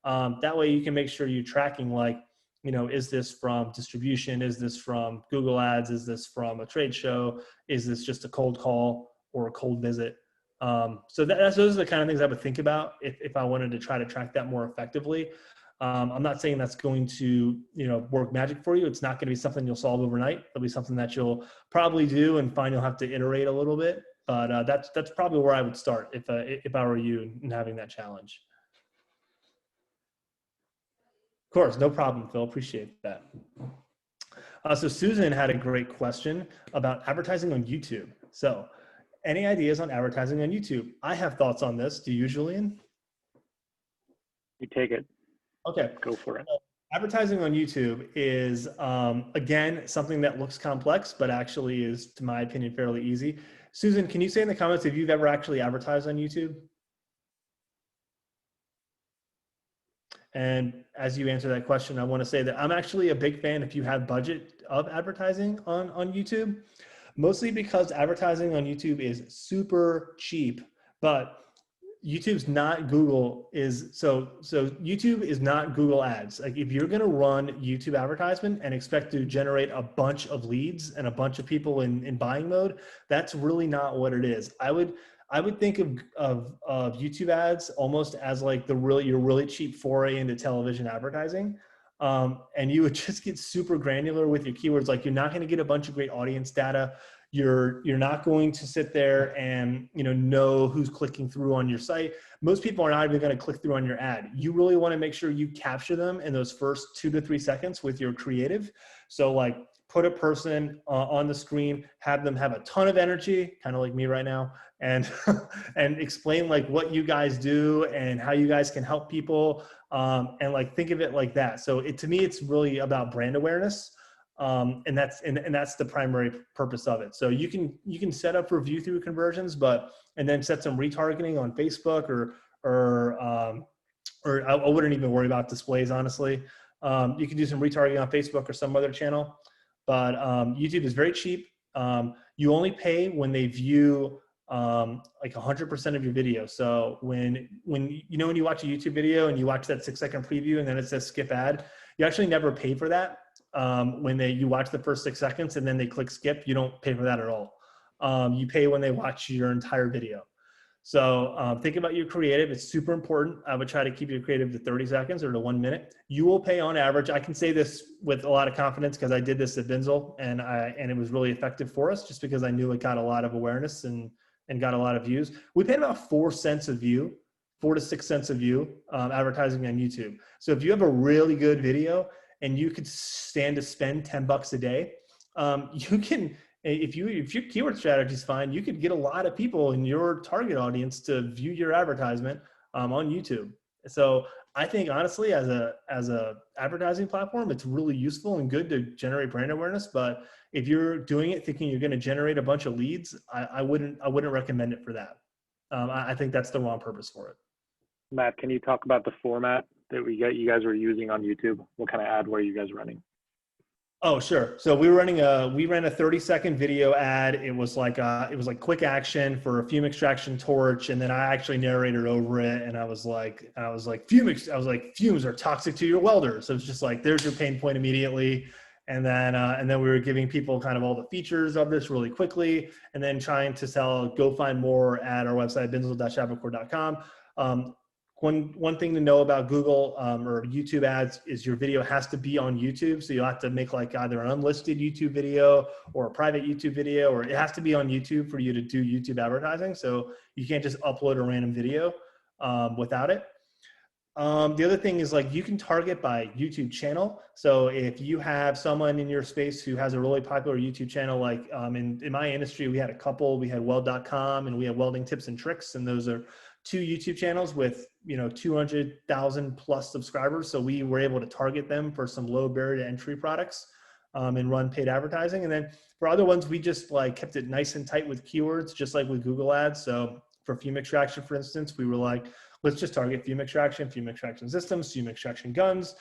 That way you can make sure you're tracking, like, is this from distribution? Is this from Google Ads? Is this from a trade show? Is this just a cold call or a cold visit? So those are the kind of things I would think about if I wanted to try to track that more effectively. I'm not saying that's going to, work magic for you. It's not going to be something you'll solve overnight. It'll be something that you'll probably do and find you'll have to iterate a little bit. But that's probably where I would start if I were you and having that challenge. course, no problem, Phil. Appreciate that. So Susan had a great question about advertising on YouTube. So any ideas on advertising on YouTube? I have thoughts on this. Do you, Julian? You take it, Okay. go for it. Advertising on YouTube is, again, something that looks complex, but actually is, to my opinion, fairly easy. Susan, can you say in the comments if you've ever actually advertised on YouTube? And as you answer that question, I want to say that I'm actually a big fan if you have budget of advertising on YouTube, mostly because advertising on YouTube is super cheap, but YouTube's not Google is so YouTube is not Google ads. Like if you're going to run YouTube advertisement and expect to generate a bunch of leads and a bunch of people in buying mode, that's really not what it is. I would think of YouTube ads almost as like your really cheap foray into television advertising. And you would just get super granular with your keywords. Like you're not going to get a bunch of great audience data. You're not going to sit there and know who's clicking through on your site. Most people are not even going to click through on your ad. You really want to make sure you capture them in those first 2 to 3 seconds with your creative. So like put a person on the screen, have them have a ton of energy, kind of like me right now, and and explain like what you guys do and how you guys can help people, and like think of it like that. So to me, it's really about brand awareness. And that's the primary purpose of it. So you can set up for view through conversions, and then set some retargeting on Facebook or I wouldn't even worry about displays, honestly. You can do some retargeting on Facebook or some other channel, but YouTube is very cheap. You only pay when they view like 100% of your video. So when you watch a YouTube video and you watch that 6-second preview and then it says skip ad, you actually never pay for that. When you watch the first 6 seconds and then they click skip, you don't pay for that at all. You pay when they watch your entire video. So think about your creative. It's super important. I would try to keep your creative to 30 seconds or to 1 minute. You will pay on average. I can say this with a lot of confidence because I did this at Binzel and it was really effective for us just because I knew it got a lot of awareness and got a lot of views. We paid about 4 cents a view, 4 to 6 cents a view, advertising on YouTube. So if you have a really good video and you could stand to spend $10 a day, you can, if your keyword strategy is fine, you could get a lot of people in your target audience to view your advertisement on YouTube. So I think honestly, as a advertising platform, it's really useful and good to generate brand awareness. But if you're doing it thinking you're going to generate a bunch of leads, I wouldn't recommend it for that. I think that's the wrong purpose for it. Matt, can you talk about the format that you guys were using on YouTube? What kind of ad were you guys running? Oh, sure. So we ran a 30-second video ad. It was like quick action for a fume extraction torch, and then I actually narrated over it, and I was like fumes are toxic to your welders. So it's just like there's your pain point immediately, and then we were giving people kind of all the features of this really quickly, and then trying to sell go find more at our website binzel-shapicore.com. One thing to know about Google or YouTube ads is your video has to be on YouTube. So you'll have to make like either an unlisted YouTube video or a private YouTube video, or it has to be on YouTube for you to do YouTube advertising. So you can't just upload a random video without it. The other thing is like you can target by YouTube channel. So if you have someone in your space who has a really popular YouTube channel, like in my industry, we had a couple, we had weld.com and we had welding tips and tricks. And those are 2 YouTube channels with 200,000 plus subscribers. So we were able to target them for some low barrier to entry products and run paid advertising. And then for other ones, we just like kept it nice and tight with keywords, just like with Google ads. So for fume extraction, for instance, we were like, let's just target fume extraction systems, fume extraction guns,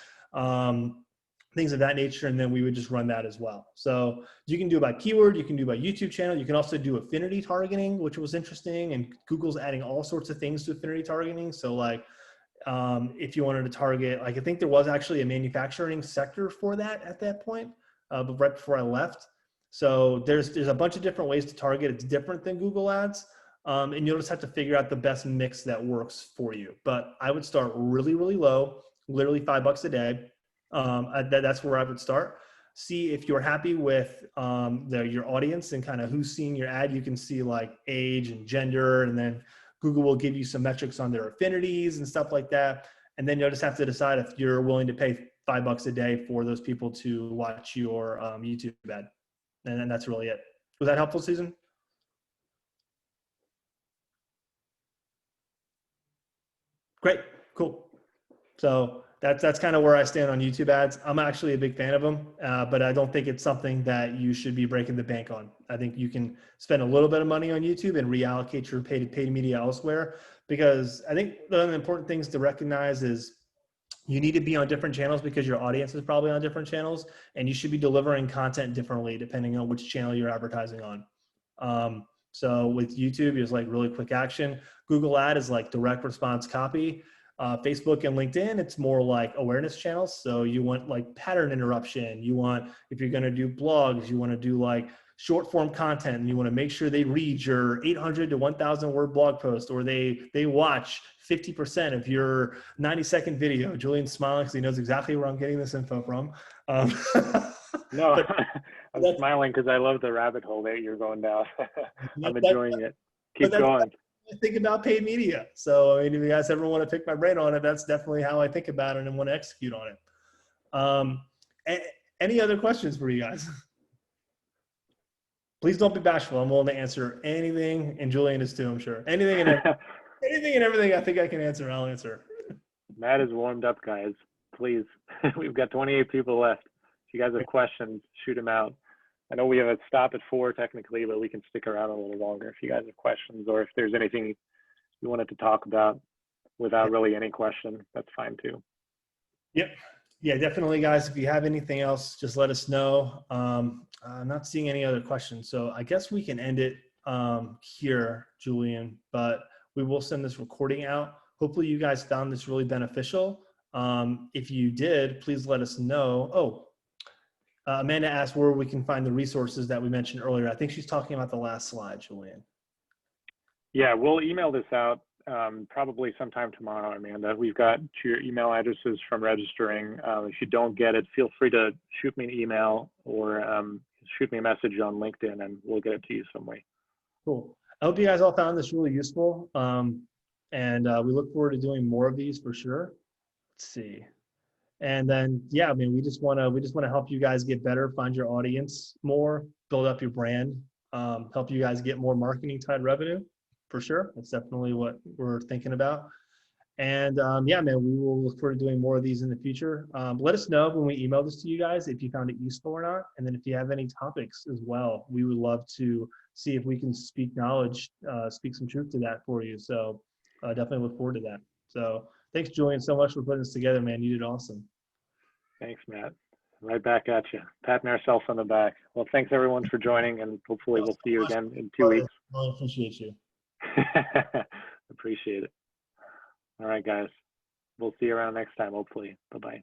things of that nature. And then we would just run that as well. So you can do it by keyword, you can do it by YouTube channel. You can also do affinity targeting, which was interesting. And Google's adding all sorts of things to affinity targeting. So like if you wanted to target, like I think there was actually a manufacturing sector for that at that point, but right before I left. So there's a bunch of different ways to target. It's different than Google ads. And you'll just have to figure out the best mix that works for you. But I would start really, really low, literally $5 a day. That's where I would start. See if you're happy with your audience and kind of who's seeing your ad. You can see like age and gender, and then Google will give you some metrics on their affinities and stuff like that. And then you'll just have to decide if you're willing to pay $5 a day for those people to watch your YouTube ad. And then that's really it. Was that helpful, Susan? Great, cool. So that's kind of where I stand on YouTube ads. I'm actually a big fan of them, but I don't think it's something that you should be breaking the bank on. I think you can spend a little bit of money on YouTube and reallocate your paid media elsewhere, because I think one of the important things to recognize is you need to be on different channels because your audience is probably on different channels, and you should be delivering content differently depending on which channel you're advertising on. So with YouTube, it's like really quick action. Google ad is like direct response copy. Facebook and LinkedIn, it's more like awareness channels. So you want like pattern interruption. You want, if you're going to do blogs, you want to do like short form content, and you want to make sure they read your 800 to 1,000 word blog post, or they watch 50% of your 90-second video. Julian's smiling because he knows exactly where I'm getting this info from. No, but I'm smiling because I love the rabbit hole that you're going down. I'm that, enjoying it. Keep going. I think about paid media. So I mean, if you guys ever want to pick my brain on it, that's definitely how I think about it and want to execute on it. Any other questions for you guys? Please don't be bashful. I'm willing to answer anything, and Julian is too, I'm sure. Anything and everything I think I can answer, I'll answer. Matt is warmed up, guys. Please. We've got 28 people left. If you guys have questions, shoot them out. I know we have a stop at 4 technically, but we can stick around a little longer if you guys have questions, or if there's anything you wanted to talk about without really any question, that's fine too. Yep. Yeah, definitely, guys. If you have anything else, just let us know. I'm not seeing any other questions, so I guess we can end it here, Julian, but we will send this recording out. Hopefully you guys found this really beneficial. If you did, please let us know. Amanda asked where we can find the resources that we mentioned earlier. I think she's talking about the last slide, Julian. Yeah, we'll email this out probably sometime tomorrow, Amanda. We've got your email addresses from registering. If you don't get it, feel free to shoot me an email or shoot me a message on LinkedIn, and we'll get it to you some way. Cool. I hope you guys all found this really useful. And we look forward to doing more of these for sure. Let's see. And then, yeah, I mean, we just want to help you guys get better, find your audience more, build up your brand, help you guys get more marketing tied revenue for sure. That's definitely what we're thinking about. And yeah, man, we will look forward to doing more of these in the future. Let us know when we email this to you guys if you found it useful or not. And then if you have any topics as well, we would love to see if we can speak some truth to that for you. So definitely look forward to that. So thanks, Julian, so much for putting this together, man. You did awesome. Thanks, Matt. Right back at you. Patting ourselves on the back. Well, thanks everyone for joining, and hopefully we'll see you again in 2 weeks. I appreciate you. Appreciate it. All right, guys. We'll see you around next time, hopefully. Bye-bye.